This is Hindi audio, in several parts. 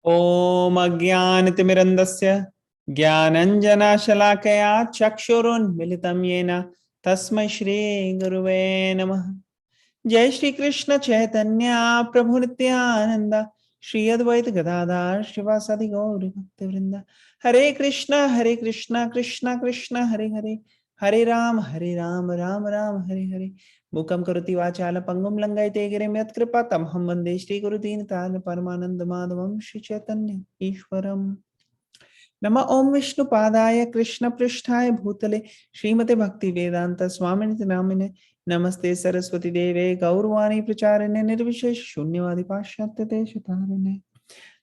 ओम अज्ञानतिमिरन्धस्य ज्ञानञ्जनशलाकया चक्षुरुन्मिलितं येन तस्मै श्रीगुरुवे नमः। जय श्री कृष्ण चैतन्य प्रभु नित्यानंद श्री अद्वैत गदाधर शिवासादि गौर भक्त वृंद। हरे कृष्ण कृष्ण कृष्ण हरे हरे, हरे राम राम राम हरे हरे। मूकं करोति वाचाल पंगुं लंघयते गिरिं यत्कृपा तमहं वन्दे श्री गुरुदीनताल परमानंद माधवं श्री चैतन्य ईश्वरम्। नमः ओम विष्णु पादाय कृष्ण पृष्ठाय भूतले श्रीमते भक्ति वेदांत स्वामिनिति नामिने नमस्ते सरस्वती देवे गौरवाणी प्रचारिणे निर्विशेष शून्यवादी पाश्चात्य देशतारिणे।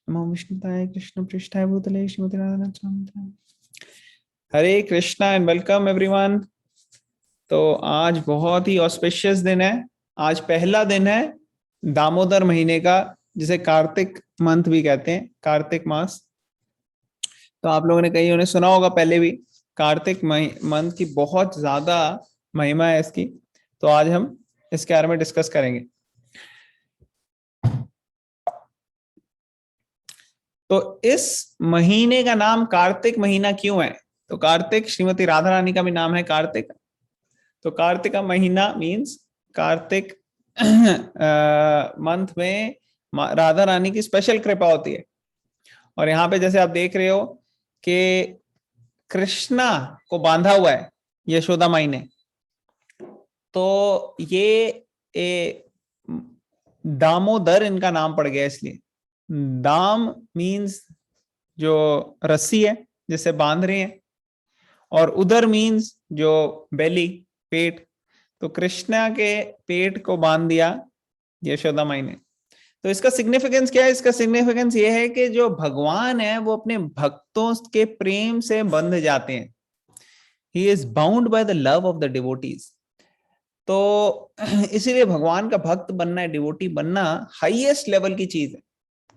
नमो विष्णुताय कृष्ण पृष्ठाय भूतले श्रीमते राधा स्वामी। हरे कृष्णा एंड वेलकम एवरीवन। तो आज बहुत ही ऑस्पिशियस दिन है। आज पहला दिन है दामोदर महीने का, जिसे कार्तिक मंथ भी कहते हैं, कार्तिक मास। तो आप लोगों ने कहीं उन्हें सुना होगा पहले भी। कार्तिक मंथ की बहुत ज्यादा महिमा है इसकी। तो आज हम इसके बारे में डिस्कस करेंगे। तो इस महीने का नाम कार्तिक महीना क्यों है? तो कार्तिक, श्रीमती राधा रानी का भी नाम है कार्तिक। तो कार्तिक का महीना मीन्स कार्तिक मंथ में राधा रानी की स्पेशल कृपा होती है। और यहाँ पे जैसे आप देख रहे हो कि कृष्णा को बांधा हुआ है यशोदा माई ने। तो ये दामोदर इनका नाम पड़ गया इसलिए। दाम मीन्स जो रस्सी है जिसे बांध रहे हैं, और उदर मीन्स जो बेली, पेट। तो कृष्णा के पेट को बांध दिया यशोदा माई ने। तो इसका सिग्निफिकेंस क्या है? इसका सिग्निफिकेंस ये है कि जो भगवान है वो अपने भक्तों के प्रेम से बंध जाते हैं। He is bound by the love of the devotees. तो इसीलिए भगवान का भक्त बनना है, डिवोटी बनना हाईएस्ट लेवल की चीज है।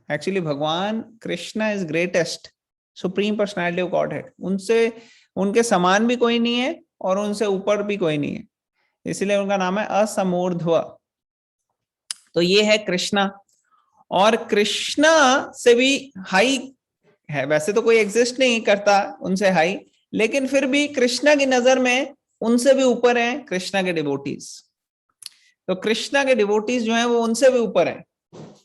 एक्चुअली भगवान Krishna is greatest supreme personality of God head. उनसे उनके समान भी कोई नहीं है और उनसे ऊपर भी कोई नहीं है, इसलिए उनका नाम है असमूर्ध्व। तो ये है कृष्णा। और कृष्णा से भी हाई है, वैसे तो कोई एग्जिस्ट नहीं करता उनसे हाई, लेकिन फिर भी कृष्णा की नजर में उनसे भी ऊपर है कृष्णा के डिवोटीज। तो कृष्णा के डिवोटीज जो हैं वो उनसे भी ऊपर हैं।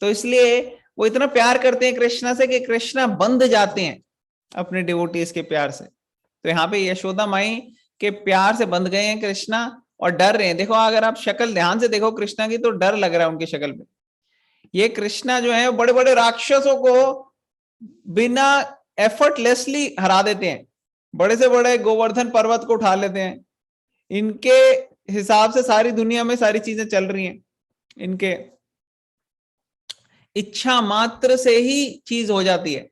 तो इसलिए वो इतना प्यार करते हैं कृष्णा से कि कृष्णा बंध जाते हैं अपने डिवोटीज के प्यार से। तो यहाँ पे यशोदा माई के प्यार से बंध गए हैं कृष्णा और डर रहे हैं। देखो, अगर आप शक्ल ध्यान से देखो कृष्णा की, तो डर लग रहा है उनकी शक्ल पे। ये कृष्णा जो है बड़े बड़े राक्षसों को बिना एफर्टलेसली हरा देते हैं। बड़े से बड़े गोवर्धन पर्वत को उठा लेते हैं। इनके हिसाब से सारी दुनिया में सारी चीजें चल रही हैं। इनके इच्छा मात्र से ही चीज हो जाती है।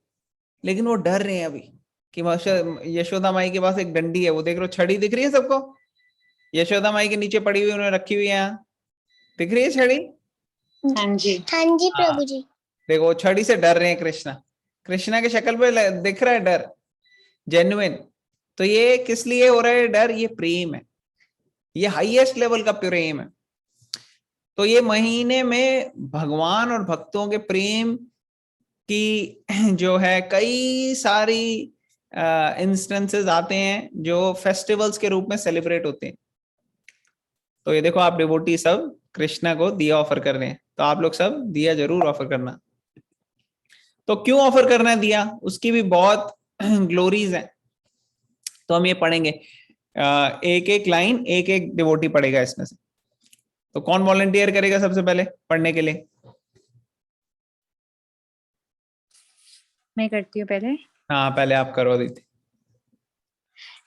लेकिन वो डर रहे हैं अभी कि यशोदा माई के पास एक डंडी है। वो देख रहे हो, छड़ी दिख रही है सबको? यशोदा माई के नीचे पड़ी हुई उन्होंने रखी हुई है। यहाँ दिख रही है छड़ी? हाँ जी, हाँ जी प्रभु जी। देखो, छड़ी से डर रहे हैं कृष्णा। कृष्णा के शक्ल पे दिख रहा है डर, जेन्युइन। तो ये किस लिए हो रहा है डर? ये प्रेम है, ये हाईएस्ट लेवल का प्रेम है। तो ये महीने में भगवान और भक्तों के प्रेम की जो है कई सारी इंस्टेंसेस आते हैं जो फेस्टिवल्स के रूप में सेलिब्रेट होते हैं। तो ये देखो, आप डिवोटी सब कृष्णा को दिया ऑफर कर रहे हैं। तो आप लोग सब दिया जरूर ऑफर करना। तो क्यों ऑफर करना है दिया? उसकी भी बहुत ग्लोरीज हैं। तो हम ये पढ़ेंगे, एक एक लाइन एक एक डिवोटी पढ़ेगा इसमें से। तो कौन वॉलंटियर करेगा सबसे पहले पढ़ने के लिए? मैं करती हूँ पहले। हाँ, पहले आप करो दीदी।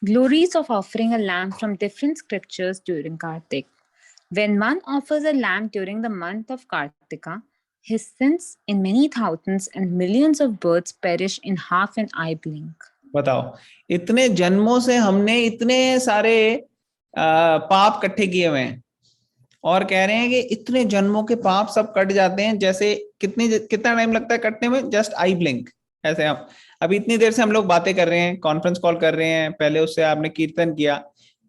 Glories of offering a lamb from different scriptures during Kartik. When one offers a lamb during the month of Kartika, his sins in many thousands and millions of births perish in half an eye blink. बताओ, इतने जन्मों से हमने इतने सारे पाप इकट्ठे किए हुए हैं और कह रहे हैं कि इतने जन्मों के पाप सब कट जाते हैं। जैसे कितना टाइम लगता है कटने में? Just I blink. ऐसे आप अभी इतनी देर से हम लोग बातें कर रहे हैं, कॉन्फ्रेंस कॉल कर रहे हैं, पहले उससे आपने कीर्तन किया।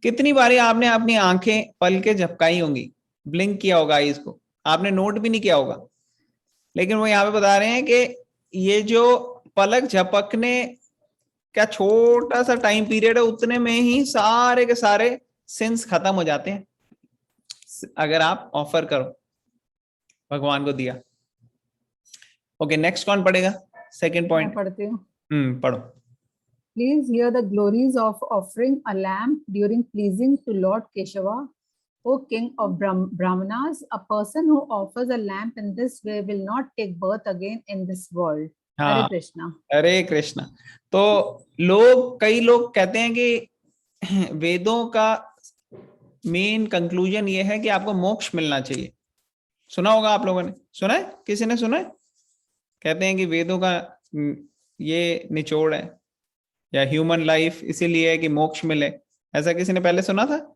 कितनी बारी आपने अपनी आंखें पल के झपकाई होंगी, ब्लिंक किया होगा इसको, आपने नोट भी नहीं किया होगा। लेकिन वो यहाँ पे बता रहे हैं कि ये जो पलक झपकने क्या छोटा सा टाइम पीरियड है, उतने में ही सारे के सारे सिंस खत्म हो जाते हैं अगर आप ऑफर करो, भगवान को दिया। ओके, नेक्स्ट कौन पढ़ेगा सेकंड पॉइंट? मैं पढ़ती हूँ। पढ़ो। Please hear the glories of offering a lamb during pleasing to Lord Keshava. O king of Brahmanas, a person who offers a lamp in this way will not take birth again in this world. हाँ, Hare Krishna. हरे कृष्णा। तो कई लोग कहते हैं कि वेदों का मेन कंक्लूजन ये है कि आपको मोक्ष मिलना चाहिए। सुना होगा आप लोगों ने, सुना है? किसी ने सुना है? कहते हैं कि वेदों का ये निचोड़ है या ह्यूमन लाइफ इसीलिए है कि मोक्ष मिले। ऐसा किसी ने पहले सुना था?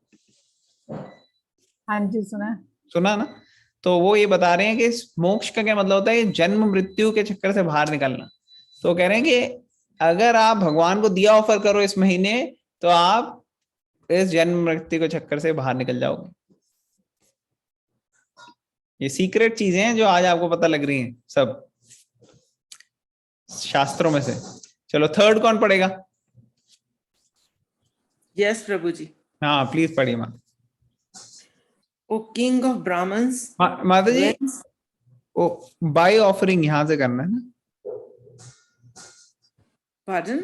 हाँ जी, सुना। सुना ना? तो वो ये बता रहे हैं कि मोक्ष का क्या मतलब होता है? जन्म मृत्यु के चक्कर से बाहर निकलना। तो कह रहे हैं कि अगर आप भगवान को दिया ऑफर करो इस महीने, तो आप इस जन्म मृत्यु के चक्कर से बाहर निकल जाओगे। ये सीक्रेट चीजें हैं जो आज आपको पता लग रही हैं सब शास्त्रों में से। चलो थर्ड कौन पढ़ेगा? यस प्रभु जी। हाँ प्लीज पढ़िए माता। ओ किंग ऑफ ब्राह्मण्स, माता जी, ओ बाय ऑफरिंग यहां से करना है ना? पार्डन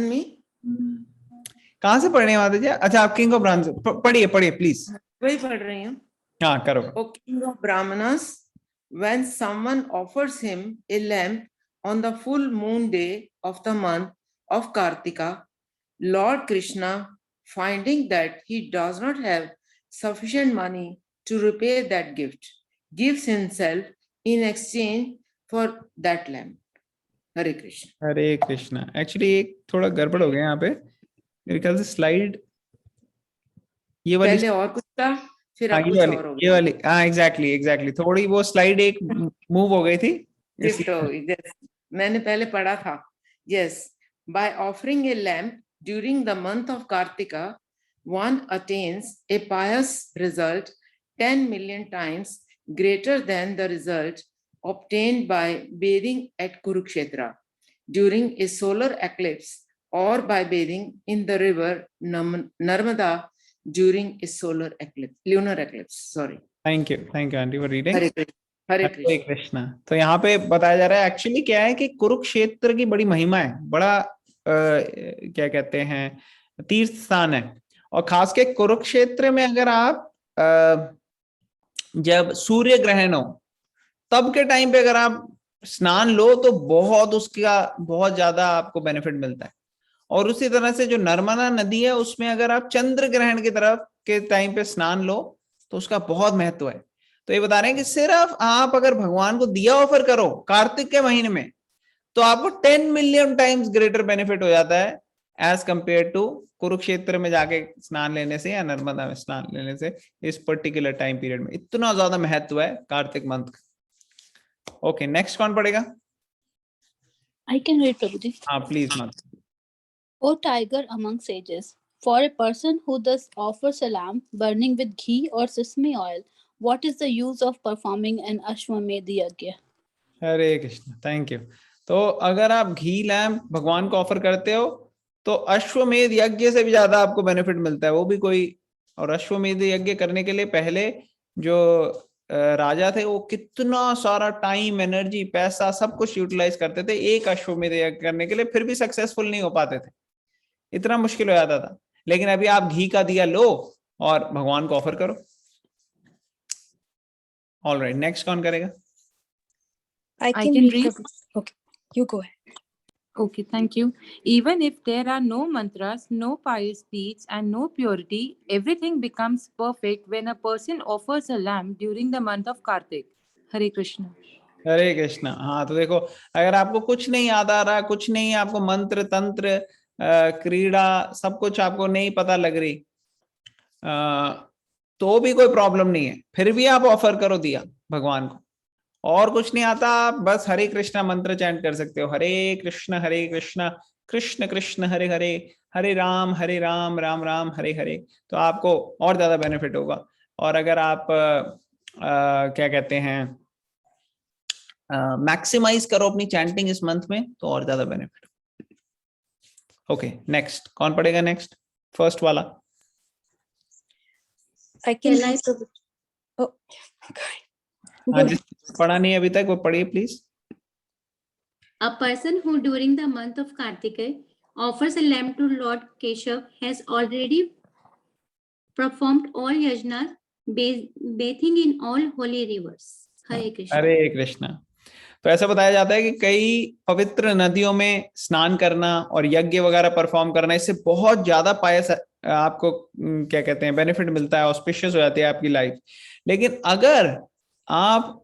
मी, कहां से पढ़ने माता जी? अच्छा, आप किंग ऑफ ब्राह्मण्स पढ़िए प्लीज। वही पढ़ रही हूँ। हाँ करो। O king of Brahmanas, when someone offers him a lamp on the full moon day of the month of Kartika, Lord Krishna, finding that he does not have sufficient money to repay that gift, gives himself in exchange for that lamp. Hare Krishna. Hare Krishna. Actually एक थोड़ा गड़बड़ हो गया यहाँ पे, मेरे ख्याल से स्लाइड ये वाली, पहले और कुछ था, फिर हाँ अब ये कुछ वाली, और हो ये गया। वाली, हाँ एग्जैक्टली थोड़ी वो स्लाइड एक मूव हो गई थी। शिफ्ट हो गई। Yes. मैंने पहले पढ़ा था। Yes, by offering a lamp during the month of Kartika, one attains a pious result 10 million times greater than the result obtained by bathing at Kurukshetra during a solar eclipse or by bathing in the river Narmada during a solar eclipse, lunar eclipse. Sorry. Thank you aunty for reading. Hare Krishna. Hare Hare Krishna. Krishna. तो यहाँ पे बताया जा रहा है एक्चुअली क्या है कि कुरुक्षेत्र की बड़ी महिमा है, बड़ा क्या कहते हैं, तीर्थ स्थान है। और खास के कुरुक्षेत्र में अगर आप जब सूर्य ग्रहण हो तब के टाइम पे अगर आप स्नान लो तो उसका बहुत ज्यादा आपको बेनिफिट मिलता है। और उसी तरह से जो नर्मदा नदी है उसमें अगर आप चंद्र ग्रहण की तरफ के टाइम पे स्नान लो तो उसका बहुत महत्व है। तो ये बता रहे हैं कि सिर्फ आप अगर भगवान को दिया ऑफर करो कार्तिक के महीने में तो आपको 10 मिलियन टाइम्स ग्रेटर बेनिफिट हो जाता है एज कंपेयर टू कुरुक्षेत्र में जाके स्नान लेने से या नर्मदा में स्नान लेने से। इस पर्टिकुलर टाइम पीरियड में इतना ज्यादा महत्व है कार्तिक मंथ का। ओके, नेक्स्ट कौन पढ़ेगा? I can read, Prabhuji. हाँ प्लीज माता। O tiger among sages, for a person who thus offers a lamp burning with ghee or sesame oil, what is the use of performing an Ashwamedh yajna? Hare Krishna, thank you. तो अगर आप घी लैम्प भगवान को ऑफर करते हो तो अश्वमेध यज्ञ से भी ज्यादा आपको बेनिफिट मिलता है। वो भी कोई, और अश्वमेध यज्ञ करने के लिए पहले जो राजा थे वो कितना सारा टाइम, एनर्जी, पैसा सब कुछ यूटिलाइज करते थे एक अश्वमेध यज्ञ करने के लिए, फिर भी सक्सेसफुल नहीं हो पाते थे, इतना मुश्किल हो जाता था। लेकिन अभी आप घी का दिया लो और भगवान को ऑफर करो। ऑलराइट, नेक्स्ट कौन करेगा? I can read. Okay, you go ahead. Okay, thank you. Even if there are no mantras, no pious deeds, and no purity, everything becomes perfect when a person offers a lamb during the month of Kartik. Hare Krishna. हरे कृष्णा। हाँ तो देखो, अगर आपको कुछ नहीं याद आ रहा, कुछ नहीं, आपको मंत्र तंत्र क्रीड़ा सब कुछ आपको नहीं पता लग रही, तो भी कोई प्रॉब्लम नहीं है, फिर भी आप ऑफर करो दिया भगवान को। और कुछ नहीं आता, आप बस हरे कृष्णा मंत्र चैंट कर सकते हो, हरे कृष्ण कृष्ण कृष्ण हरे हरे, हरे राम राम राम हरे हरे। तो आपको और ज्यादा बेनिफिट होगा। और अगर आप क्या कहते हैं, मैक्सिमाइज करो अपनी चैंटिंग इस मंथ में तो और ज्यादा बेनिफिट। ओके, नेक्स्ट कौन पढ़ेगा? नेक्स्ट फर्स्ट वाला। I can Can I- read Prabhu. Oh, हाँ, जिस पढ़ा नहीं अभी तक वो पढ़िए please. A person who during the month of Kartika offers a lamb to Lord Keshav has already performed all yajnas, bathing in all holy rivers. Hare Krishna. हरे कृष्णा। तो ऐसा बताया जाता है कि कई पवित्र नदियों में स्नान करना और यज्ञ वगैरह परफॉर्म करना, इससे बहुत ज्यादा पायस आपको क्या कहते हैं बेनिफिट मिलता है, ऑस्पिशियस हो जाती है आपकी लाइफ। लेकिन अगर आप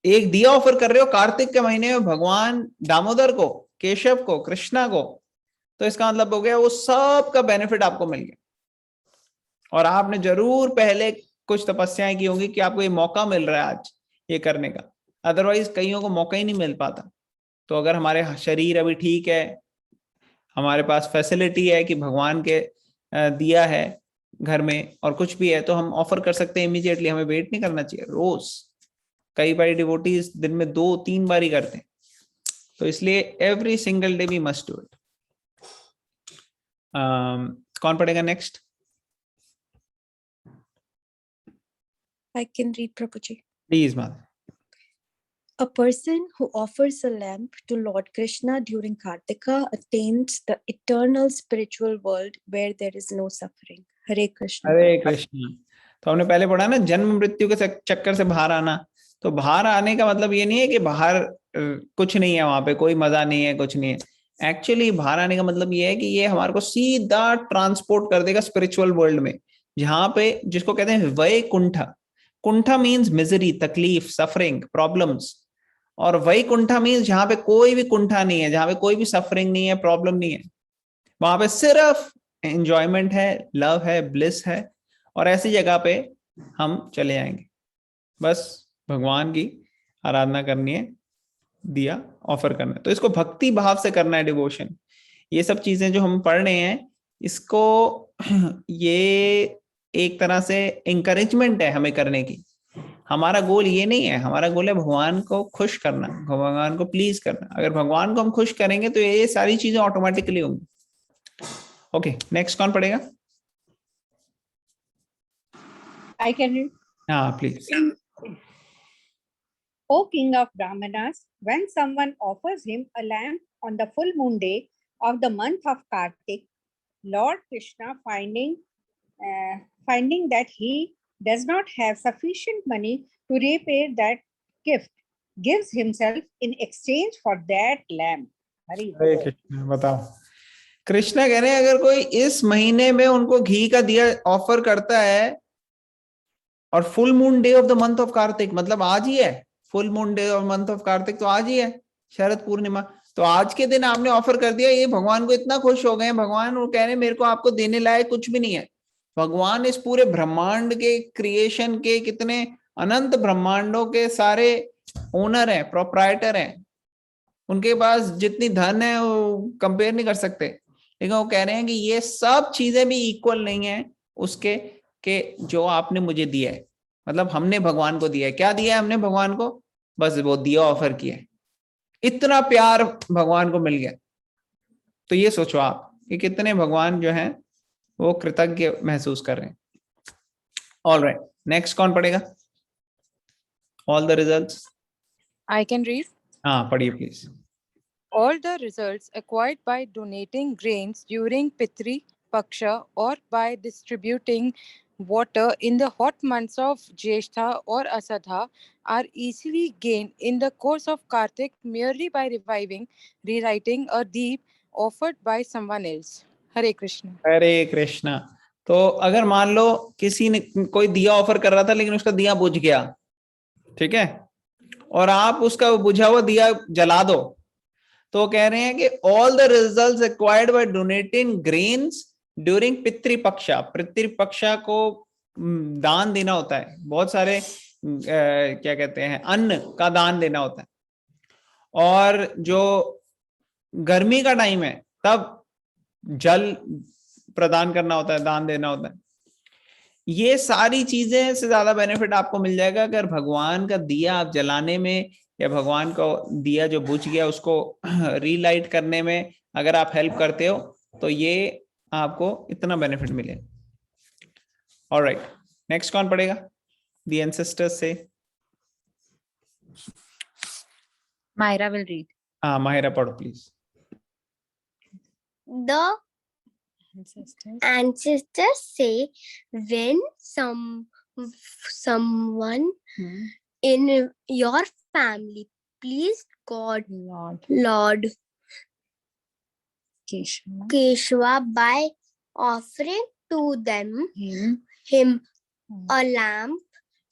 एक दिया ऑफर कर रहे हो कार्तिक के महीने में भगवान दामोदर को, केशव को, कृष्णा को, तो इसका मतलब हो गया वो सब का बेनिफिट आपको मिल गया। और आपने जरूर पहले कुछ तपस्याएं की होंगी कि आपको ये मौका मिल रहा है आज ये करने का, अदरवाइज कईयों को मौका ही नहीं मिल पाता। तो अगर हमारे शरीर अभी ठीक है, हमारे पास फैसिलिटी है कि भगवान के दिया है घर में और कुछ भी है, तो हम ऑफर कर सकते हैं इमीडिएटली, हमें वेट नहीं करना चाहिए। रोज कई बार डिवोटीज दिन में 2-3 बार ही करते हैं, तो इसलिए every single day we must do it. कौन पढ़ेगा next? I can read Prabhuji. Please माता। A person who offers a lamp to Lord Krishna during Kartika attains the eternal spiritual world where there is no suffering. Hare Krishna. हरे कृष्ण। तो हमने पहले पढ़ा ना, जन्म मृत्यु के चक्कर से बाहर आना। तो बाहर आने का मतलब ये नहीं है कि बाहर कुछ नहीं है, वहां पे कोई मजा नहीं है, कुछ नहीं है। एक्चुअली बाहर आने का मतलब ये है कि ये हमारे को सीधा ट्रांसपोर्ट कर देगा स्पिरिचुअल वर्ल्ड में, जहां पे जिसको कहते हैं वैकुंठ। कुंठा मीन्स मिजरी, तकलीफ, सफरिंग, प्रॉब्लम्स। और वैकुंठा मीन्स जहां पे कोई भी कुंठा नहीं है, जहां पे कोई भी सफरिंग नहीं है, प्रॉब्लम नहीं है। वहां पे सिर्फ एंजॉयमेंट है, लव है, ब्लिस है। और ऐसी जगह पे हम चले आएंगे, बस भगवान की आराधना करनी है, दिया ऑफर करना है। तो इसको भक्ति भाव से करना है, डिवोशन। ये सब चीजें जो हम पढ़ रहे हैं, इसको ये एक तरह से इंकरेजमेंट है हमें करने की। हमारा गोल ये नहीं है, हमारा गोल है भगवान को खुश करना, भगवान को प्लीज करना। अगर भगवान को हम खुश करेंगे तो ये सारी चीजें ऑटोमेटिकली होंगी। ओके, नेक्स्ट कौन पढ़ेगा? I can read. हाँ please. O king of Brahmanas, when someone offers him a lamp on the full moon day of the month of Kartik, Lord Krishna, finding that he does not have sufficient money to repay that gift, gives himself in exchange for that lamp. हरे कृष्ण। बताओ, कृष्णा कह रहे हैं अगर कोई इस महीने में उनको घी का दिया ऑफर करता है, और full moon day of the month of Kartik, मतलब आज ही है, full moon day of month of Kartik तो आज ही है, शरद पूर्णिमा। तो आज के दिन आपने ऑफर कर दिया, ये भगवान को इतना खुश हो गए हैं, भगवान वो कह रहे हैं मेरे को आपको देने लायक कुछ भी नहीं है। भगवान इस पूरे ब्रह्मांड के क्रिएशन के, कितने अनंत ब्रह्मांडों के सारे ओनर हैं, प्रोप्राइटर हैं। उनके पास जितनी धन है वो कंपेयर नहीं कर सकते। लेकिन वो कह रहे हैं कि ये सब चीजें भी इक्वल नहीं है उसके के जो आपने मुझे दिया है। मतलब हमने भगवान को दिया है। क्या दिया है हमने भगवान को? बस वो दिया ऑफर किया है। इतना प्यार भगवान को मिल गया। तो ये सोचो आप कि कितने भगवान जो हैं वो कृतज्ञ महसूस कर रहे हैं। ऑल राइट, नेक्स्ट कौन पढ़ेगा? All the results. I can read. हाँ पढ़िए please. All the results acquired by donating grains during Pitri Paksha or by distributing water in the hot months of Jyeshtha or Asadha are easily gained in the course of Kartik merely by rewriting a deep offered by someone else. Hare Krishna. हरे कृष्णा। तो अगर मान लो किसी ने कोई दिया ऑफर कर रहा था लेकिन उसका दिया बुझ गया, ठीक है, और आप उसका बुझा हुआ दिया जला दो, तो कह रहे हैं कि all the results acquired by donating grains during Pitrupaksha. Pitrupaksha को दान देना होता है, बहुत सारे क्या कहते हैं अन्न का दान देना होता है। और जो गर्मी का टाइम है तब जल प्रदान करना होता है, दान देना होता है। ये सारी चीजें से ज्यादा बेनिफिट आपको मिल जाएगा अगर भगवान का दिया आप जलाने में या भगवान को दिया जो बुझ गया उसको रीलाइट करने में अगर आप हेल्प करते हो तो ये आपको इतना बेनिफिट मिले। ऑलराइट, नेक्स्ट कौन पढ़ेगा दी एंसेस्टर्स से? Myra will read. हाँ माहिरा पढ़ो please. The Ancestors. ancestors say when someone Hmm. in your family please God Lord Lord Keshava, Keshava by offering to him a lamp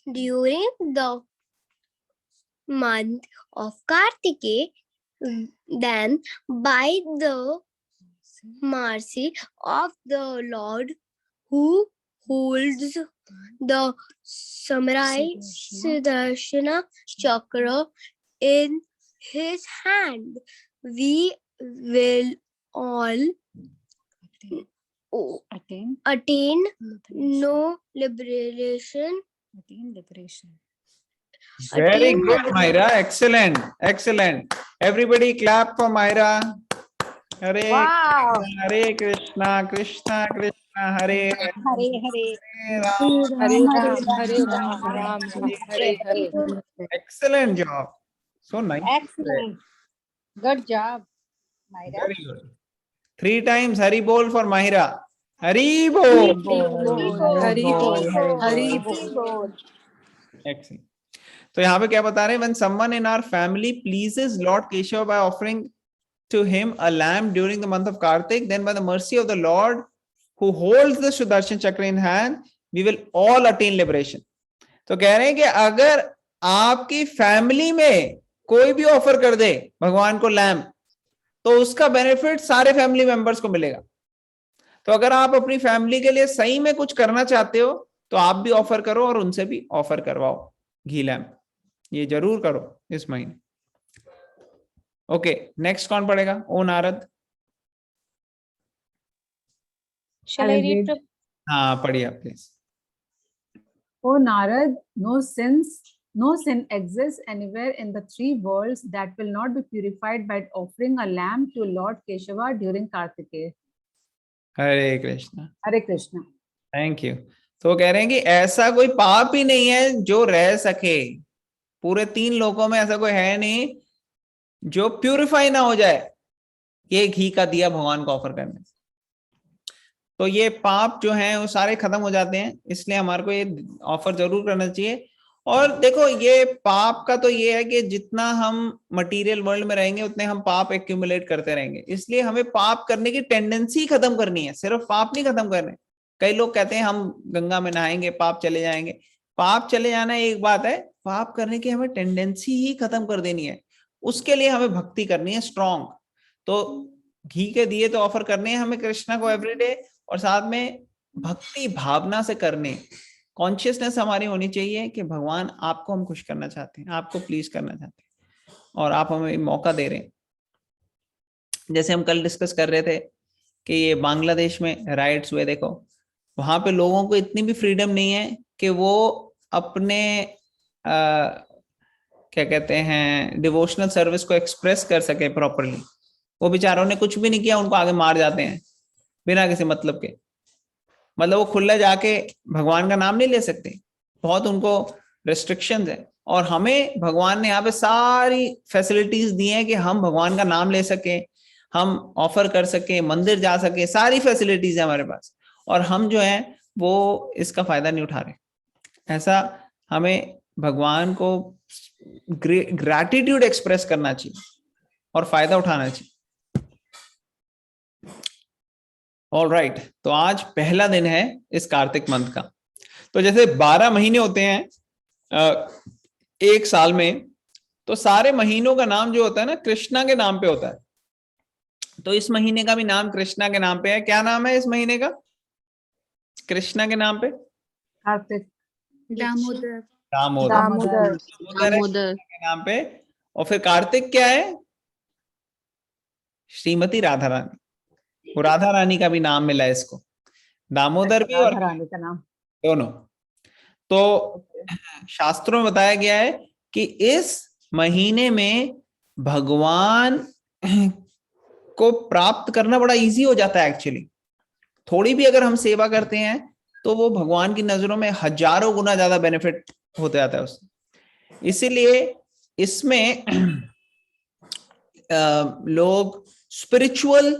during the month of Kartike, then by the mercy of the Lord who holds the samurai Sudarshana chakra in his hand, we will all attain attain liberation. liberation. Attain liberation. Very Attain good, Myra. Excellent, excellent. Everybody clap for Myra. Hare Wow. Krishna, Hare Krishna, Krishna Krishna, Hare Hare, Hare Hare. Hare Ram. Hare Ram, Hare Ram, Ram Ram, Hare Hare. Excellent job. So nice. Excellent. Good job, Myra. Very good. 3 times Hari Bol for Myra. Hari Bol. Hari Bol, Hari Bol. Excellent. तो यहाँ पे क्या बता रहे हैं? When someone in our family pleases Lord Keshava by offering to him a lamb during the month of Kartik, then by the mercy of the Lord who holds the Sudarshan Chakra in hand, we will all attain liberation. तो कह रहे हैं कि अगर आपकी फैमिली में कोई भी ऑफर कर दे भगवान को लैम्प, तो उसका बेनिफिट सारे फैमिली मेंबर्स को मिलेगा। तो अगर आप अपनी फैमिली के लिए सही में कुछ करना चाहते हो तो आप भी ऑफर करो और उनसे भी ऑफर करवाओ घी लैम्प, ये जरूर करो इस महीने। ओके, नेक्स्ट कौन पढ़ेगा? ओ नारद। Shall I read? हाँ पढ़िए please. O Narad, no sin exists anywhere in the 3 worlds that will not be purified by offering a lamb to Lord Keshava during Kartikeya. Hare Krishna. Hare Krishna. Thank you. तो वो कह रहे हैं कि ऐसा कोई पाप ही नहीं है जो रह सके, पूरे 3 लोकों में ऐसा कोई है नहीं जो प्यूरिफाई ना हो जाए ये घी का दिया भगवान को ऑफर करने से। तो ये पाप जो हैं वो सारे खत्म हो जाते हैं, इसलिए हमारे को ये ऑफर जरूर करना चाहिए। और देखो ये पाप का तो ये है कि जितना हम मटेरियल वर्ल्ड में रहेंगे उतने हम पाप एक्यूमुलेट करते रहेंगे, इसलिए हमें पाप करने की टेंडेंसी खत्म करनी है, सिर्फ पाप नहीं खत्म करने। कई लोग कहते हैं हम गंगा में नहाएंगे पाप चले जाएंगे। पाप चले जाना एक बात है, पाप करने की हमें टेंडेंसी ही खत्म कर देनी है। उसके लिए हमें भक्ति करनी है स्ट्रॉन्ग। तो घी के दिए तो ऑफर करने हैं हमें कृष्णा को एवरीडे, और साथ में भक्ति भावना से करने, कॉन्शियसनेस हमारी होनी चाहिए कि भगवान आपको हम खुश करना चाहते हैं, आपको प्लीज करना चाहते हैं और आप हमें मौका दे रहे हैं। जैसे हम कल डिस्कस कर रहे थे कि ये बांग्लादेश में राइट्स हुए, देखो वहां पे लोगों को इतनी भी फ्रीडम नहीं है कि वो अपने क्या कहते हैं डिवोशनल सर्विस को एक्सप्रेस कर सके प्रॉपरली। वो बेचारों ने कुछ भी नहीं किया, उनको आगे मार जाते हैं बिना किसी मतलब के। मतलब वो खुला जाके भगवान का नाम नहीं ले सकते, बहुत उनको रेस्ट्रिक्शंस है। और हमें भगवान ने यहाँ पे सारी फैसिलिटीज दी हैं कि हम भगवान का नाम ले सके, हम ऑफर कर सके, मंदिर जा सके, सारी फैसिलिटीज है हमारे पास, और हम जो है वो इसका फायदा नहीं उठा रहे। ऐसा हमें भगवान को ग्रैटिट्यूड एक्सप्रेस करना चाहिए और फायदा उठाना चाहिए। ऑल राइट, तो आज पहला दिन है इस कार्तिक मंथ का। तो जैसे 12 महीने होते हैं एक साल में, तो सारे महीनों का नाम जो होता है ना कृष्णा के नाम पे होता है। तो इस महीने का भी नाम कृष्णा के नाम पे है। क्या नाम है इस महीने का कृष्णा के नाम पे? Kartik. Damodar. दामोदर Damodar. के नाम पे। और फिर कार्तिक क्या है? श्रीमती राधा रानी। वो राधा रानी का भी नाम मिला है इसको, दामोदर भी और Radha Rani का नाम। दोनों। तो शास्त्रों में बताया गया है कि इस महीने में भगवान को प्राप्त करना बड़ा इजी हो जाता है एक्चुअली। थोड़ी भी अगर हम सेवा करते हैं तो वो भगवान की नजरों में हजारों गुना ज्यादा बेनिफिट होते जाता है उससे। इसीलिए इसमें लोग स्पिरिचुअल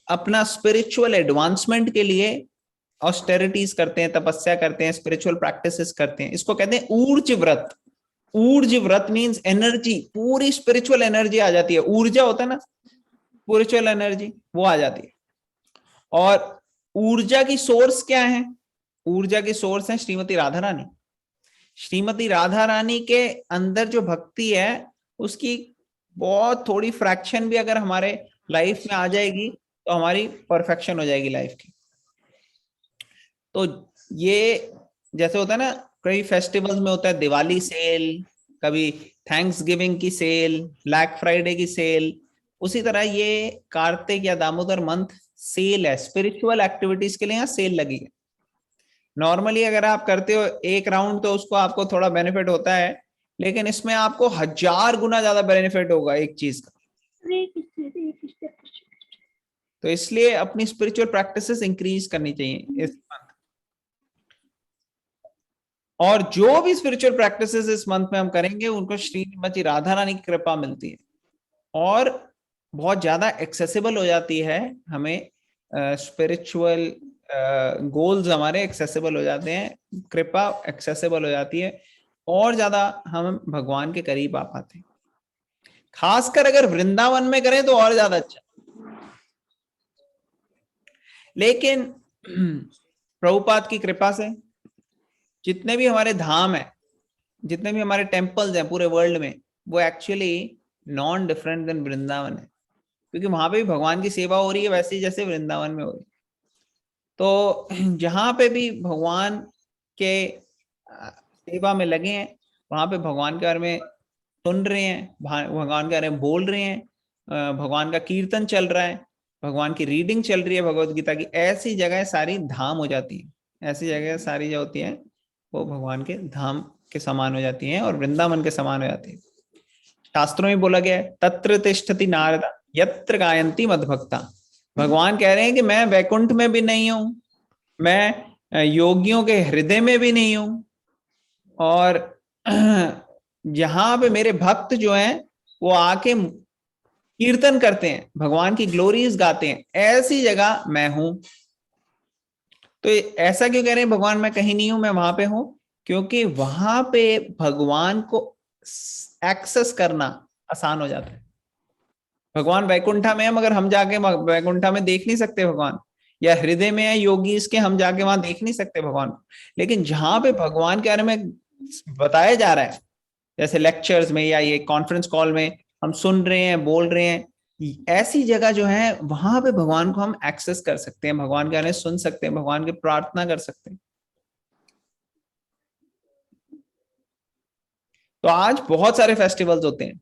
अपना स्पिरिचुअल एडवांसमेंट के लिए ऑस्टेरिटीज करते हैं, तपस्या करते हैं, स्पिरिचुअल प्रैक्टिसेस करते हैं। इसको कहते हैं ऊर्ज व्रत। ऊर्ज व्रत मींस एनर्जी, पूरी स्पिरिचुअल एनर्जी आ जाती है। ऊर्जा होता है ना, स्पिरिचुअल एनर्जी, वो आ जाती है। और ऊर्जा की सोर्स क्या है? ऊर्जा की सोर्स है श्रीमती राधा रानी। श्रीमती राधा रानी के अंदर जो भक्ति है उसकी बहुत थोड़ी फ्रैक्शन भी अगर हमारे लाइफ में आ जाएगी तो हमारी परफेक्शन हो जाएगी लाइफ की। तो ये जैसे होता है ना, कई फेस्टिवल्स में होता है दिवाली सेल, कभी थैंक्स गिविंग की सेल, ब्लैक फ्राइडे की सेल, उसी तरह ये कार्तिक या दामोदर मंथ सेल है। स्पिरिचुअल एक्टिविटीज के लिए यहाँ सेल लगी है। नॉर्मली अगर आप करते हो एक राउंड तो उसको आपको थोड़ा बेनिफिट होता है, लेकिन इसमें आपको 1000 गुना ज्यादा बेनिफिट होगा एक चीज का। तो इसलिए अपनी स्पिरिचुअल प्रैक्टिसेस इंक्रीज करनी चाहिए इस मंथ। और जो भी स्पिरिचुअल प्रैक्टिसेस इस मंथ में हम करेंगे उनको श्रीमती राधा रानी की कृपा मिलती है और बहुत ज्यादा एक्सेसिबल हो जाती है हमें। स्पिरिचुअल गोल्स हमारे एक्सेसिबल हो जाते हैं, कृपा एक्सेसिबल हो जाती है और ज्यादा हम भगवान के करीब आ पाते हैं। खासकर अगर वृंदावन में करें तो और ज्यादा अच्छा। लेकिन प्रभुपाद की कृपा से जितने भी हमारे धाम है, जितने भी हमारे टेम्पल्स हैं पूरे वर्ल्ड में, वो actually non different than Vrindavan है, क्योंकि वहां पे भी भगवान की सेवा हो रही है वैसे ही जैसे वृंदावन में हो रही है। तो जहां पे भी भगवान के सेवा में लगे हैं वहां पे भगवान के बारे में सुन रहे हैं, भगवान के बारे में बोल रहे हैं, भगवान का कीर्तन चल रहा है, भगवान की रीडिंग चल रही है भगवत गीता की, ऐसी जगह सारी धाम हो जाती है। ऐसी जगह सारी जो होती है वो भगवान के धाम के समान हो जाती हैं और वृंदावन के समान हो जाती है। शास्त्रों में बोला गया है तत्र तिष्ठति नारद यत्र गायन्ति मद्भक्ता। भगवान कह रहे हैं कि मैं वैकुंठ में भी नहीं हूं, मैं योगियों के हृदय में भी नहीं हूं, और जहां पे मेरे भक्त जो हैं वो आके कीर्तन करते हैं, भगवान की ग्लोरीज गाते हैं, ऐसी जगह मैं हूं। तो ऐसा क्यों कह रहे हैं भगवान मैं कहीं नहीं हूं, मैं वहां पे हूं? क्योंकि वहां पे भगवान को एक्सेस करना आसान हो जाता है। भगवान वैकुंठा में है मगर हम जाके वैकुंठा में देख नहीं सकते भगवान, या हृदय में है योगी इसके, हम जाके वहां देख नहीं सकते भगवान। लेकिन जहां पे भगवान के बारे में बताया जा रहा है, जैसे लेक्चर्स में या ये कॉन्फ्रेंस कॉल में हम सुन रहे हैं, बोल रहे हैं, ऐसी जगह जो है वहां पे भगवान को हम एक्सेस कर सकते हैं, भगवान के बारे में सुन सकते हैं, भगवान की प्रार्थना कर सकते हैं। तो आज बहुत सारे फेस्टिवल्स होते हैं।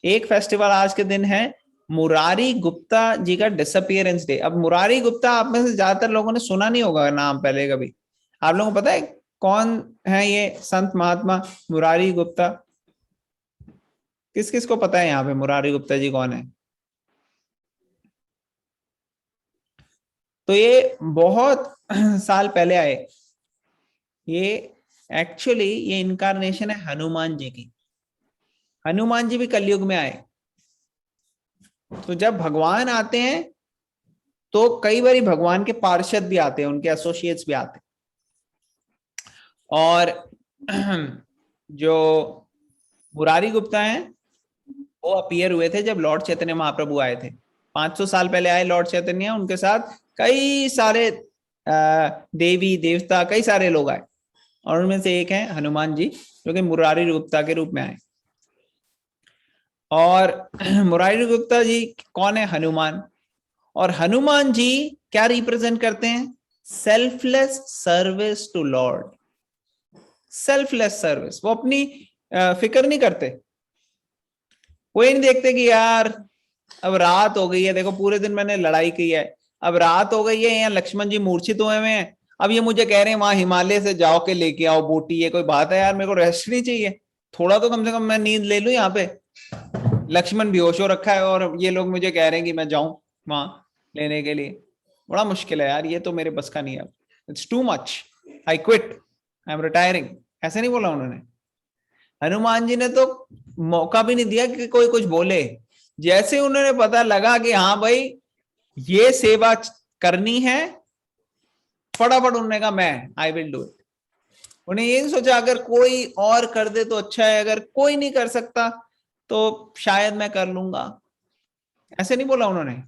एक फेस्टिवल आज के दिन है मुरारी गुप्ता जी का डिसअपियरेंस डे। अब मुरारी गुप्ता आप में से ज्यादातर लोगों ने सुना नहीं होगा नाम पहले कभी। आप लोगों को पता है कौन है ये संत महात्मा मुरारी गुप्ता? किस किस को पता है यहाँ पे मुरारी गुप्ता जी कौन है? तो ये बहुत साल पहले आए। ये एक्चुअली ये इनकारनेशन है हनुमान जी की। हनुमान जी भी कलयुग में आए। तो जब भगवान आते हैं तो कई बार भगवान के पार्षद भी आते हैं, उनके एसोसिएट्स भी आते हैं। और जो मुरारी गुप्ता हैं वो अपीयर हुए थे जब लॉर्ड चैतन्य महाप्रभु आए थे। 500 साल पहले आए लॉर्ड चैतन्य, उनके साथ कई सारे देवी देवता, कई सारे लोग आए, और उनमें से एक है हनुमान जी जो कि मुरारी गुप्ता के रूप में आए। और मुरारी गुप्ता जी कौन है? हनुमान। और हनुमान जी क्या रिप्रेजेंट करते हैं? Selfless service to Lord. Selfless service. वो अपनी फिक्र नहीं करते, वो ये नहीं देखते कि यार अब रात हो गई है, देखो पूरे दिन मैंने लड़ाई की है, अब रात हो गई है, यहाँ लक्ष्मण जी मूर्छित हुए हैं, अब ये मुझे कह रहे हैं वहां हिमालय से जाओ के लेके आओ बूटी, ये कोई बात है यार? मेरे को रेस्ट नहीं चाहिए, थोड़ा तो कम से कम मैं नींद ले लूं। यहाँ पे लक्ष्मण बेहोश हो रखा है और ये लोग मुझे कह रहे हैं कि मैं जाऊं वहां लेने के लिए। बड़ा मुश्किल है यार, ये तो मेरे बस का नहीं है। It's too much, I quit, I am retiring. ऐसे नहीं बोला उन्होंने। हनुमान जी ने तो मौका भी नहीं दिया कि कोई कुछ बोले। जैसे उन्होंने पता लगा कि हाँ भाई ये सेवा करनी है, फटाफट उन्होंने कहा मैं आई विल डू इट। उन्हें ये नहीं सोचा अगर कोई और कर दे तो अच्छा है, अगर कोई नहीं कर सकता तो शायद मैं कर लूंगा। ऐसे नहीं बोला उन्होंने।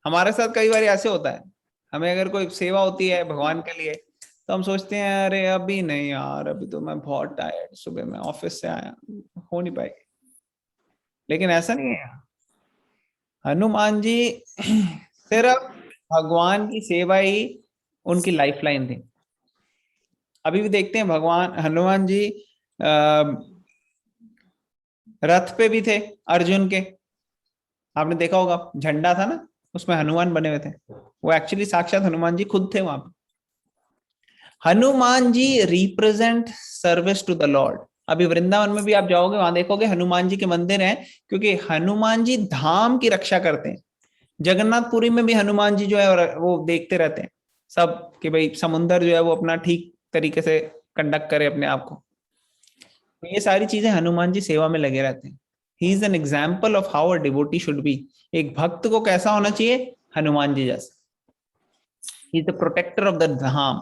हमारे साथ कई बार ऐसे होता है, हमें अगर कोई सेवा होती है भगवान के लिए तो हम सोचते हैं अरे अभी नहीं यार, अभी तो मैं बहुत टायर्ड, सुबह मैं ऑफिस से आया, हो नहीं पाएगी। लेकिन ऐसा नहीं है। हनुमान जी सिर्फ भगवान की सेवा ही उनकी लाइफलाइन थी। अभी भी देखते हैं भगवान हनुमान जी रथ पे भी थे अर्जुन के। आपने देखा होगा झंडा था ना, उसमें हनुमान बने हुए थे। वो एक्चुअली साक्षात हनुमान जी खुद थे वहां पे। Hanuman ji represent service to the lord. अभी वृंदावन में भी आप जाओगे, वहां देखोगे हनुमान जी के मंदिर हैं, क्योंकि हनुमान जी धाम की रक्षा करते हैं। जगन्नाथपुरी में भी हनुमान जी जो है वो देखते रहते हैं सब कि भाई समुंदर जो है वो अपना ठीक तरीके से कंडक्ट करे अपने आप को। तो ये सारी चीजें हनुमान जी सेवा में लगे रहते हैं। He is an example of how a devotee should be. एक भक्त को कैसा होना चाहिए? हनुमान जी जैसा। He is the protector of the dham.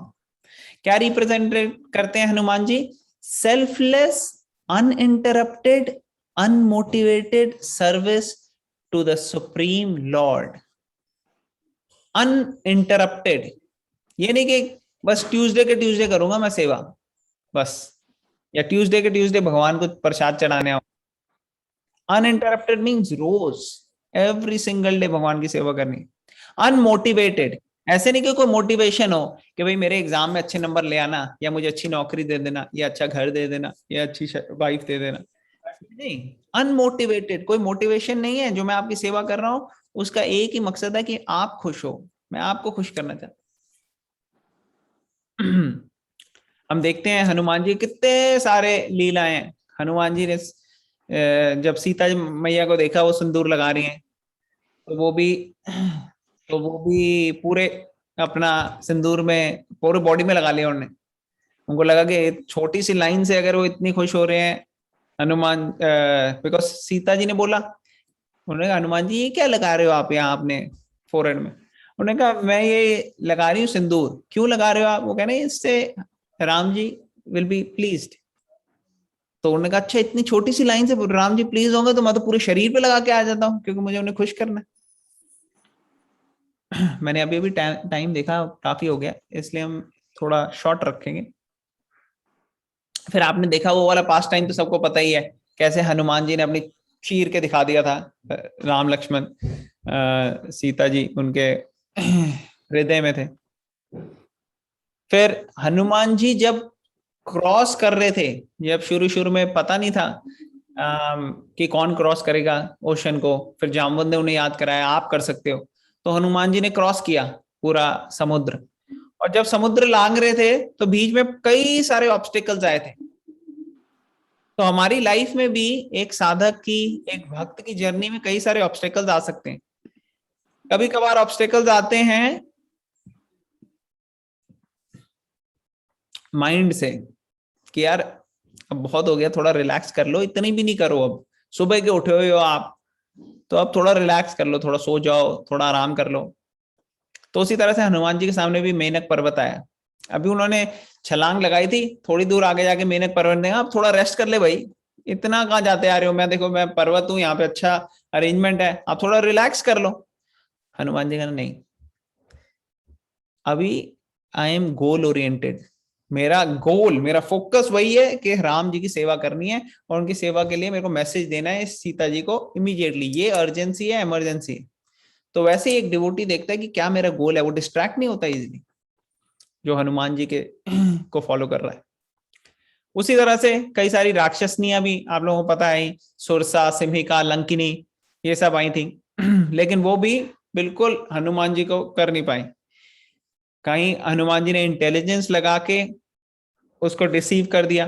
क्या रिप्रेजेंट करते हैं Hanuman ji? Selfless, uninterrupted, unmotivated service to the supreme lord. Uninterrupted, ये नहीं कि बस ट्यूसडे के ट्यूसडे करूंगा मैं सेवा बस, या ट्यूसडे के ट्यूसडे भगवान को प्रसाद चढ़ाने आऊं। अनइंटरप्टेड मीन्स रोज एवरी सिंगल डे भगवान की सेवा करनी। अनमोटिवेटेड, ऐसे नहीं कि कोई मोटिवेशन हो कि भाई मेरे एग्जाम में अच्छे नंबर ले आना, या मुझे अच्छी नौकरी दे देना, या अच्छा घर दे देना, या अच्छी वाइफ दे देना। नहीं, अनमोटिवेटेड, कोई मोटिवेशन नहीं है। जो मैं आपकी सेवा कर रहा हूं उसका एक ही मकसद है कि आप खुश हो, मैं आपको खुश करना चाहता हूं। हम देखते हैं हनुमान जी कितने सारे लीलाएं हैं। हनुमान जी ने जब सीता मैया को देखा वो सिंदूर लगा रही हैं, तो वो भी पूरे अपना सिंदूर में पूरे बॉडी में लगा लिया उन्होंने। उनको लगा कि छोटी सी लाइन से अगर वो इतनी खुश हो रहे हैं हनुमान, बिकॉज सीता जी ने बोला, उन्होंने कहा हनुमान जी ये क्या लगा रहे हो आप यहाँ अपने फोरहेड में? उन्होंने कहा मैं ये लगा रही हूँ सिंदूर। क्यों लगा रहे हो आप? वो कह रहे हैं इससे Ram ji will be pleased. तो उन्होंने कहा अच्छा इतनी छोटी सी लाइन से राम जी प्लीज होंगे तो मैं तो पूरे शरीर पे लगा के आ जाता हूँ, क्योंकि मुझे उन्हें खुश करना है। मैंने अभी टाइम देखा काफी हो गया, इसलिए हम थोड़ा शॉर्ट रखेंगे। फिर आपने देखा वो वाला पास टाइम तो सबको पता ही है, कैसे हनुमान जी ने अपनी चीर के दिखा दिया था राम लक्ष्मण सीता जी उनके हृदय में थे। फिर हनुमान जी जब क्रॉस कर रहे थे, जब शुरू में पता नहीं था कि कौन क्रॉस करेगा ओशन को, फिर जामवंत ने उन्हें याद कराया आप कर सकते हो, तो हनुमान जी ने क्रॉस किया पूरा समुद्र। और जब समुद्र लांग रहे थे तो बीच में कई सारे ऑब्स्टिकल्स आए थे। तो हमारी लाइफ में भी एक साधक की, एक भक्त की जर्नी में कई सारे ऑब्स्टिकल्स आ सकते हैं। कभी कभार ऑब्स्टिकल्स आते हैं माइंड से कि यार अब बहुत हो गया, थोड़ा रिलैक्स कर लो, इतनी भी नहीं करो, अब सुबह के उठे हुए हो आप तो अब थोड़ा रिलैक्स कर लो, थोड़ा सो जाओ, थोड़ा आराम कर लो। तो उसी तरह से हनुमान जी के सामने भी मेनक पर्वत आया। अभी उन्होंने छलांग लगाई थी, थोड़ी दूर आगे जाके मेनक पर्वत ने कहा आप थोड़ा रेस्ट कर ले भाई, इतना कहाँ जाते आ रहे हो, मैं देखो मैं पर्वत हूँ, यहाँ पे अच्छा अरेंजमेंट है, आप थोड़ा रिलैक्स कर लो। हनुमान जी कहना नहीं, अभी आई एम गोल ओरिएंटेड, मेरा गोल, मेरा फोकस वही है कि राम जी की सेवा करनी है, और उनकी सेवा के लिए मेरे को मैसेज देना है सीता जी को इमीडिएटली, ये अर्जेंसी है, इमरजेंसी है। तो वैसे ही एक डिवोटी देखता है कि क्या मेरा गोल है, वो डिस्ट्रैक्ट नहीं होता इजीली, जो हनुमान जी के को फॉलो कर रहा है। उसी तरह से कई सारी राक्षसनियां भी आप लोगों को पता है, सुरसा, सिंहिका, लंकिनी, ये सब आई थी, लेकिन वो भी बिल्कुल हनुमान जी को कर नहीं पाई। कहीं हनुमान जी ने इंटेलिजेंस लगा के उसको डिसीव कर दिया,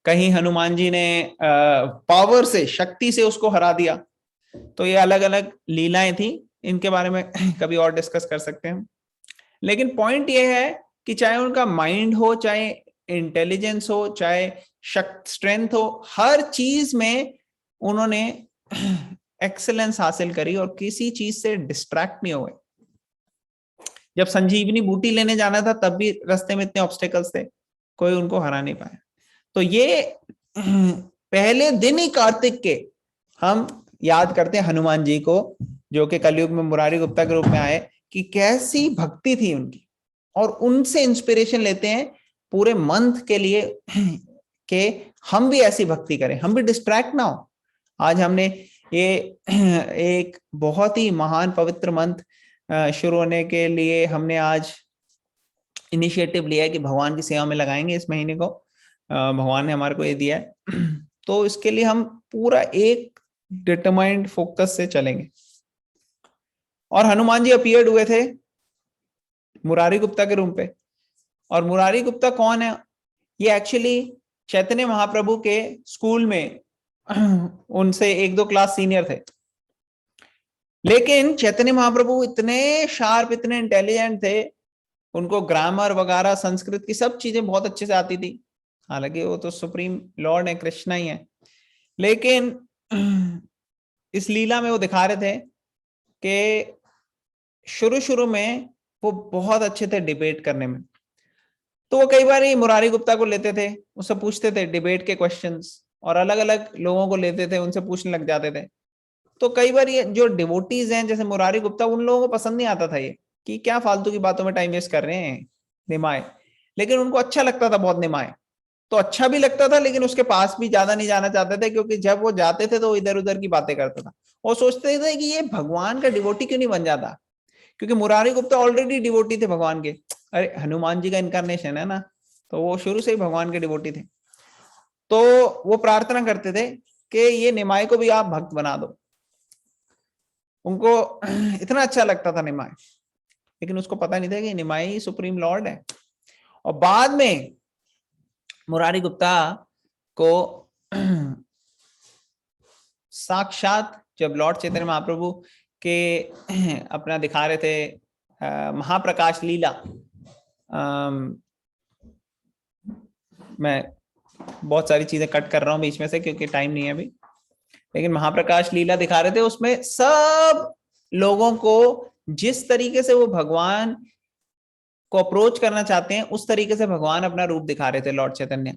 कहीं हनुमान जी ने पावर से, शक्ति से उसको हरा दिया। तो ये अलग अलग लीलाएं थी, इनके बारे में कभी और डिस्कस कर सकते हैं। लेकिन पॉइंट ये है कि चाहे उनका माइंड हो, चाहे इंटेलिजेंस हो, चाहे स्ट्रेंथ हो, हर चीज में उन्होंने एक्सेलेंस हासिल करी और किसी चीज से डिस्ट्रैक्ट नहीं हुए। जब संजीवनी बूटी लेने जाना था तब भी रास्ते में इतने ऑब्स्टेकल्स थे, कोई उनको हरा नहीं पाया। तो ये पहले दिन ही कार्तिक के हम याद करते हैं हनुमान जी को, जो कि कलयुग में मुरारी गुप्ता के रूप में आए, कि कैसी भक्ति थी उनकी, और उनसे इंस्पिरेशन लेते हैं पूरे मंथ के लिए कि हम भी ऐसी भक्ति करें, हम भी डिस्ट्रैक्ट ना हो। आज हमने ये एक बहुत ही महान पवित्र मंथ शुरू होने के लिए हमने आज इनिशिएटिव लिया है कि भगवान की सेवा में लगाएंगे इस महीने को। भगवान ने हमारे को ये दिया है, तो इसके लिए हम पूरा एक डिटरमाइंड फोकस से चलेंगे। और हनुमान जी अपीयर्ड हुए थे मुरारी गुप्ता के रूम पे। और मुरारी गुप्ता कौन है? ये एक्चुअली चैतन्य महाप्रभु के स्कूल में उनसे 1-2 क्लास सीनियर थे। लेकिन चैतन्य महाप्रभु इतने शार्प, इतने इंटेलिजेंट थे, उनको ग्रामर वगैरह, संस्कृत की सब चीजें बहुत अच्छे से आती थी। हालांकि वो तो सुप्रीम लॉर्ड है, कृष्णा ही है। लेकिन इस लीला में वो दिखा रहे थे कि शुरू में वो बहुत अच्छे थे डिबेट करने में। तो वो कई बार ही मुरारी गुप्ता को लेते थे, उससे पूछते थे डिबेट के क्वेश्चंस, और अलग अलग लोगों को लेते थे, उनसे पूछने लग जाते थे। तो कई बार ये जो डिवोटीज हैं जैसे मुरारी गुप्ता, उन लोगों को पसंद नहीं आता था ये कि क्या फालतू की बातों में टाइम वेस्ट कर रहे हैं निमाय। लेकिन उनको अच्छा लगता था बहुत निमाय, तो अच्छा भी लगता था, लेकिन उसके पास भी ज्यादा नहीं जाना चाहते थे, क्योंकि जब वो जाते थे तो इधर उधर की बातें करता था। और सोचते थे कि ये भगवान का डिवोटी क्यों नहीं बन जाता, क्योंकि मुरारी गुप्ता ऑलरेडी डिवोटी थे भगवान के। अरे हनुमान जी का इनकारनेशन है ना, तो वो शुरू से ही भगवान के डिवोटी थे। तो वो प्रार्थना करते थे कि ये निमाय को भी आप भक्त बना दो। उनको इतना अच्छा लगता था निमाय, लेकिन उसको पता नहीं था कि निमाय ही सुप्रीम लॉर्ड है। और बाद में मुरारी गुप्ता को साक्षात जब लॉर्ड चैतन्य महाप्रभु के अपना दिखा रहे थे महाप्रकाश लीला, मैं बहुत सारी चीजें कट कर रहा हूं बीच में से क्योंकि टाइम नहीं है अभी, लेकिन महाप्रकाश लीला दिखा रहे थे, उसमें सब लोगों को जिस तरीके से वो भगवान को अप्रोच करना चाहते हैं उस तरीके से भगवान अपना रूप दिखा रहे थे लॉर्ड चैतन्य।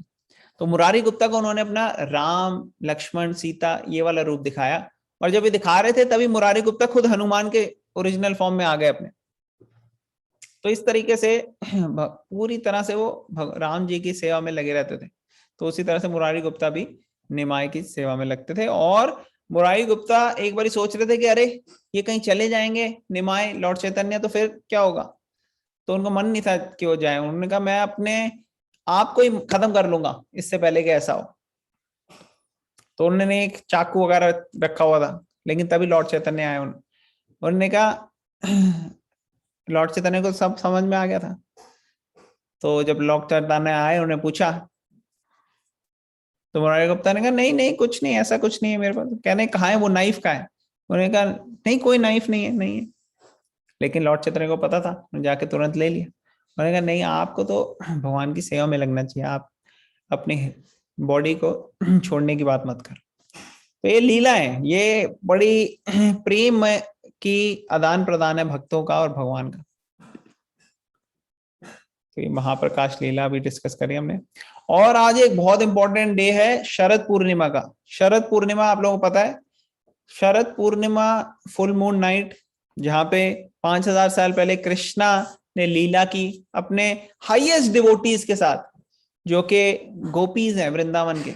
तो मुरारी गुप्ता को उन्होंने अपना राम, लक्ष्मण, सीता ये वाला रूप दिखाया, और जब ये दिखा रहे थे तभी मुरारी गुप्ता खुद हनुमान के ओरिजिनल फॉर्म में आ गए अपने। तो इस तरीके से पूरी तरह से वो राम जी की सेवा में लगे रहते थे। तो उसी तरह से मुरारी गुप्ता भी निमाय की सेवा में लगते थे। और मुरारी गुप्ता एक बार सोच रहे थे कि अरे ये कहीं चले जाएंगे निमाय, लॉर्ड चैतन्य, तो फिर क्या होगा। तो उनको मन नहीं था कि वो जाए। उन्होंने कहा मैं अपने आप को ही खत्म कर लूंगा इससे पहले कि ऐसा हो। तो उन्होंने एक चाकू वगैरह रखा हुआ था, लेकिन तभी लॉर्ड चैतन्य आए। उन्होंने कहा, लॉर्ड चैतन्य को सब समझ में आ गया था। तो जब लॉर्ड चैतन्य आए, उन्होंने पूछा, तो मुरारी गुप्ता ने कहा नहीं नहीं कुछ नहीं, ऐसा कुछ नहीं है मेरे पास। कहने कहाँ है वो नाइफ का है? उन्होंने कहा नहीं कोई नाइफ नहीं है, नहीं है। लेकिन लॉर्ड चैतन्य को पता था, उन्होंने जाके तुरंत ले लिया। उन्होंने कहा नहीं, आपको तो भगवान की सेवा में लगना चाहिए, आप अपनी बॉडी को छोड़ने की बात मत कर। तो ये लीला है, ये बड़ी प्रेम की आदान प्रदान है भक्तों का और भगवान का। तो ये महाप्रकाश लीला भी डिस्कस करी हमने। और आज एक बहुत इंपॉर्टेंट डे है शरद पूर्णिमा का। शरद पूर्णिमा आप लोगों को पता है, Sharad Purnima full moon night, जहां पे 5000 साल पहले कृष्णा ने लीला की अपने हाईएस्ट डिवोटीज के साथ, जो कि गोपीज हैं वृंदावन के,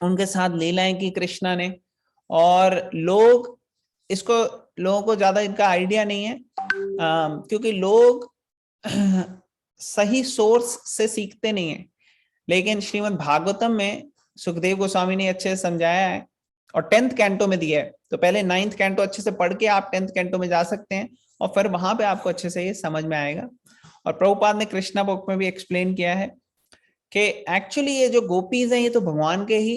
उनके साथ लीलाएं की कृष्णा ने। और लोग लोगों को ज्यादा इनका आइडिया नहीं है, क्योंकि लोग सही सोर्स से सीखते नहीं है। लेकिन श्रीमद् भागवतम में सुखदेव गोस्वामी ने अच्छे से समझाया है और 10th कैंटो में दिया है। तो पहले 9th कैंटो अच्छे से पढ़ के आप 10th कैंटो में जा सकते हैं, और फिर वहां पे आपको अच्छे से ये समझ में आएगा। और प्रभुपाद ने कृष्णा बुक में भी एक्सप्लेन किया है कि एक्चुअली ये जो गोपीज हैं ये तो भगवान के ही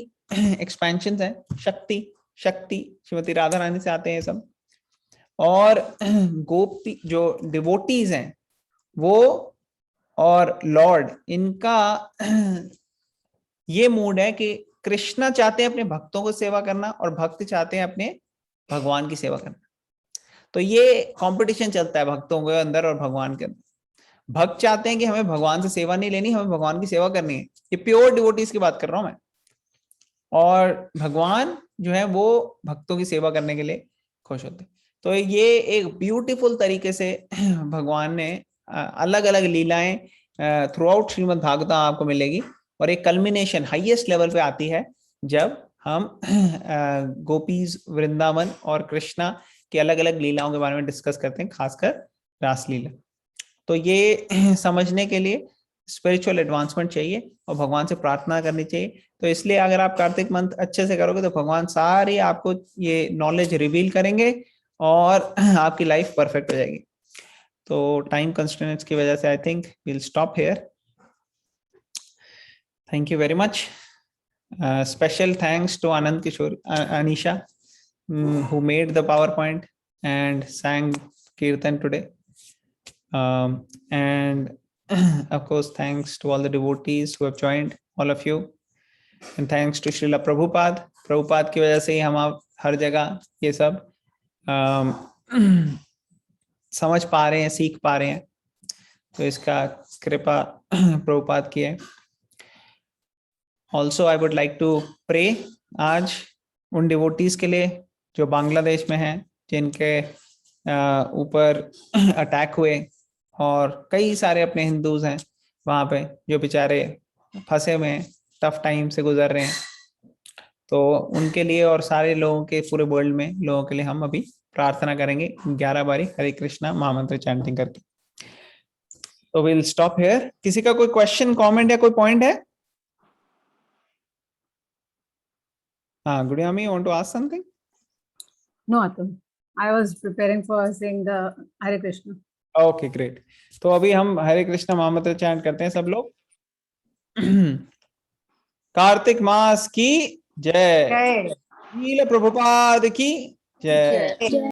एक्सपेंशन हैं, शक्ति श्रीमती राधा रानी से आते हैं सब। और गोपी जो डिवोटीज हैं वो और लॉर्ड, इनका ये मूड है कि कृष्णा चाहते हैं अपने भक्तों को सेवा करना और भक्त चाहते हैं अपने भगवान की सेवा करना। तो ये कंपटीशन चलता है भक्तों के अंदर और भगवान के अंदर। भक्त चाहते हैं कि हमें भगवान से सेवा नहीं लेनी, हमें भगवान की सेवा करनी है। ये प्योर डिवोटीज की बात कर रहा हूं मैं। और भगवान जो है वो भक्तों की सेवा करने के लिए खुश होते हैं। तो ये एक ब्यूटीफुल तरीके से भगवान ने अलग अलग लीलाएं थ्रू आउट श्रीमद् भागवतम आपको मिलेगी। और एक कल्मिनेशन हाईएस्ट लेवल पे आती है जब हम गोपीज, वृंदावन और कृष्णा की अलग अलग लीलाओं के बारे में डिस्कस करते हैं, खासकर रासलीला। तो ये समझने के लिए स्पिरिचुअल एडवांसमेंट चाहिए और भगवान से प्रार्थना करनी चाहिए। तो इसलिए अगर आप कार्तिक मंथ अच्छे से करोगे तो भगवान सारी आपको ये नॉलेज रिवील करेंगे और आपकी लाइफ परफेक्ट हो जाएगी। तो टाइम कंस्ट्रेंट्स की वजह से I think we'll stop here. Thank you very much. Special thanks to Anand Kishore, Anisha, who made the PowerPoint and sang Kirtan today. And of course, thanks to all the devotees who have joined, all of you. And thanks to Srila Prabhupada. Prabhupada की वजह से ही हम आप हर जगह ये सब समझ पा रहे हैं, सीख पा रहे हैं। तो इसका कृपा प्रभुपाद की है। Also, I would like to pray आज उन डिवोटीज के लिए जो बांग्लादेश में हैं, जिनके ऊपर अटैक हुए, और कई सारे अपने हिंदूज हैं वहाँ पे जो बेचारे फंसे हुए हैं, टफ टाइम से गुजर रहे हैं। तो उनके लिए और सारे लोगों के, पूरे वर्ल्ड में लोगों के लिए हम अभी प्रार्थना करेंगे 11 बारी हरे कृष्णा महामंत्र चैंटिंग करके। तो विल स्टॉप हियर। किसी का कोई क्वेश्चन, कमेंट या कोई पॉइंट है? हाँ, गुड़ियामी, you want to ask something? No, Atul. I was preparing for saying the Hare Krishna. Okay, great. तो अभी हम हरे कृष्णा महामंत्र चैंट करते हैं सब लोग। कार्तिक मास की जय, शील प्रभुपाद की जय।